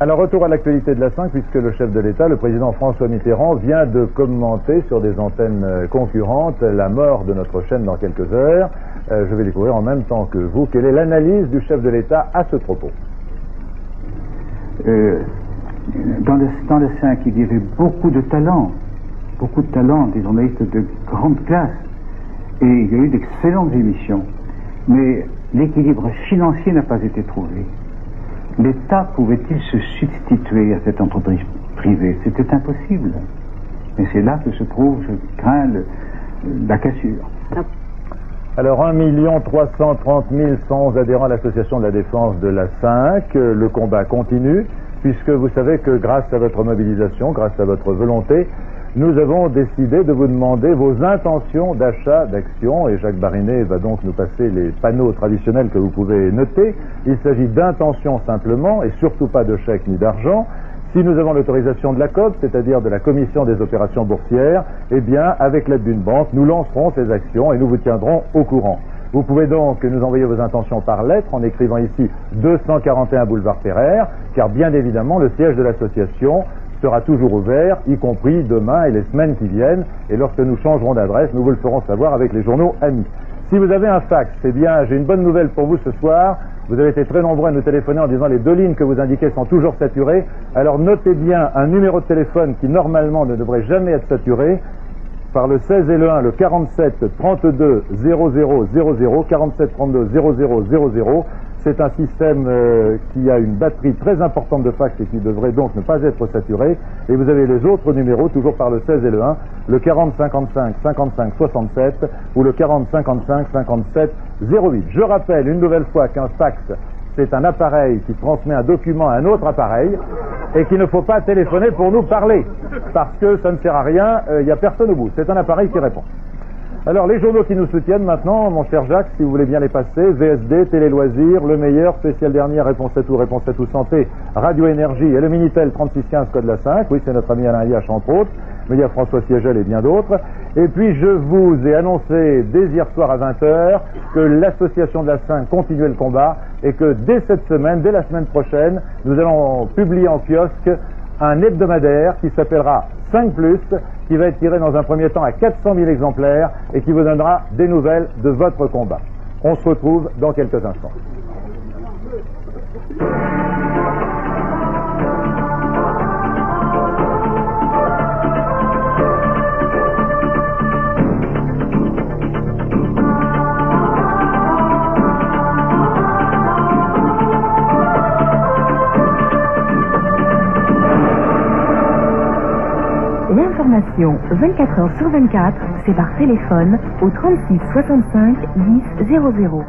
Alors, retour à l'actualité de la 5, puisque le chef de l'État, le président François Mitterrand, vient de commenter sur des antennes concurrentes la mort de notre chaîne dans quelques heures. Je vais découvrir en même temps que vous quelle est l'analyse du chef de l'État à ce propos. Dans le 5, il y avait beaucoup de talents, des journalistes de grande classe, et il y a eu d'excellentes émissions. Mais l'équilibre financier n'a pas été trouvé. L'État pouvait-il se substituer à cette entreprise privée? C'était impossible. Et c'est là que se trouve, je crains, la cassure. Alors 1 330 111 adhérents à l'association de la défense de la 5. Le combat continue, puisque vous savez que grâce à votre mobilisation, grâce à votre volonté, nous avons décidé de vous demander vos intentions d'achat d'actions, et Jacques Barinet va donc nous passer les panneaux traditionnels que vous pouvez noter. Il s'agit d'intentions simplement, et surtout pas de chèques ni d'argent. Si nous avons l'autorisation de la COB, c'est-à-dire de la Commission des opérations boursières, eh bien, avec l'aide d'une banque, nous lancerons ces actions et nous vous tiendrons au courant. Vous pouvez donc nous envoyer vos intentions par lettre en écrivant ici 241 boulevard Pereire, car bien évidemment, le siège de l'association sera toujours ouvert, y compris demain et les semaines qui viennent, et lorsque nous changerons d'adresse, nous vous le ferons savoir avec les journaux amis. Si vous avez un fax, eh bien, j'ai une bonne nouvelle pour vous ce soir. Vous avez été très nombreux à nous téléphoner en disant les 2 lignes que vous indiquez sont toujours saturées. Alors notez bien un numéro de téléphone qui normalement ne devrait jamais être saturé, par le 16 et le 1, le 47 32 00 00, 47 32 00 00. C'est un système qui a une batterie très importante de fax et qui devrait donc ne pas être saturé. Et vous avez les autres numéros, toujours par le 16 et le 1, le 40 55 55 67 ou le 40 55 57 08. Je rappelle une nouvelle fois qu'un fax, c'est un appareil qui transmet un document à un autre appareil et qu'il ne faut pas téléphoner pour nous parler, parce que ça ne sert à rien, il n'y a personne au bout. C'est un appareil qui répond. Alors, les journaux qui nous soutiennent maintenant, mon cher Jacques, si vous voulez bien les passer, VSD, Télé Loisirs, Le Meilleur, Spécial Dernier, Réponse à tout Santé, Radio Énergie et le Minitel 3615 code la 5, oui, c'est notre ami Alain Hiache entre autres, mais il y a François Siegel et bien d'autres. Et puis, je vous ai annoncé dès hier soir à 20h que l'association de la 5 continuait le combat et que dès cette semaine, dès la semaine prochaine, nous allons publier en kiosque un hebdomadaire qui s'appellera 5+, qui va être tiré dans un premier temps à 400 000 exemplaires et qui vous donnera des nouvelles de votre combat. On se retrouve dans quelques instants. L'information 24 heures sur 24, c'est par téléphone au 36 65 10 00.